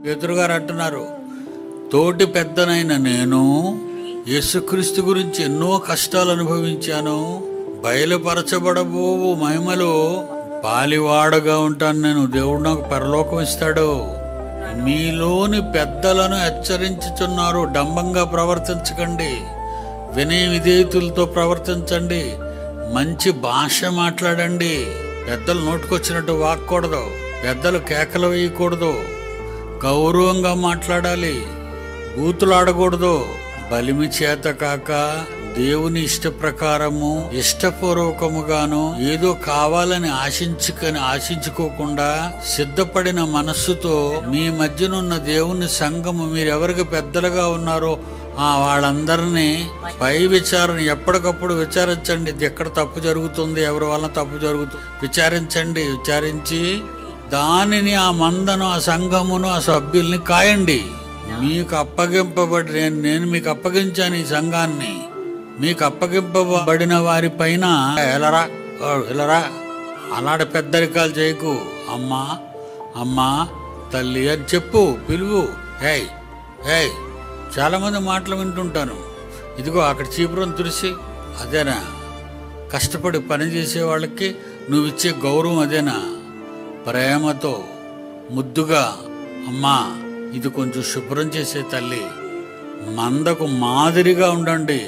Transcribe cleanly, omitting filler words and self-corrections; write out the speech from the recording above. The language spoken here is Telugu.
పేతురు గారు అంటున్నారు, తోటి పెద్దనైన నేను యేసుక్రీస్తు గురించి ఎన్నో కష్టాలు అనుభవించాను. బయలుపరచబడబోవు మహిమలో పాలివాడగా ఉంటాను నేను. దేవుడు నాకు పరలోకం ఇస్తాడు. మీలోని పెద్దలను హెచ్చరించుచున్నారు, డంబంగా ప్రవర్తించకండి, వినయ విధేయతులతో ప్రవర్తించండి, మంచి భాష మాట్లాడండి. పెద్దలు నోటుకొచ్చినట్టు వాక్కూడదు, పెద్దలు కేకలు వేయకూడదు, గౌరవంగా మాట్లాడాలి, బూతులాడకూడదు. బలిమి చేత కాక దేవుని ఇష్ట ప్రకారము ఇష్టపూర్వకముగాను ఏదో కావాలని ఆశించుకోకుండా సిద్ధపడిన మనస్సుతో మీ మధ్యనున్న దేవుని సంఘము మీరెవరికి పెద్దలుగా ఉన్నారో వాళ్ళందరినీ పై విచారణ ఎప్పటికప్పుడు విచారించండి. ఇది ఎక్కడ తప్పు జరుగుతుంది, ఎవరి వల్ల తప్పు జరుగుతుంది విచారించండి. విచారించి దానిని ఆ మందను, ఆ సంఘమును, ఆ సభ్యుల్ని కాయండి. మీకు అప్పగింపబడి నేను మీకు అప్పగించాను ఈ సంఘాన్ని. మీకు అప్పగింపబడిన వారి పైన ఎలరా అలాంటి పెద్దరికాలు చేయకు. అమ్మా అమ్మా తల్లి అని చెప్పు, పిలువు. ఏయ్ చాలా మంది మాటలు వింటుంటాను. ఇదిగో అక్కడ చీపురం తుడిసి అదేనా? కష్టపడి పని చేసే వాళ్ళకి నువ్వు ఇచ్చే గౌరవం అదేనా? ప్రేమతో ముద్దుగా అమ్మా ఇది కొంచెం శుభ్రం చేసే తల్లి, మందకు మాదిరిగా ఉండండి.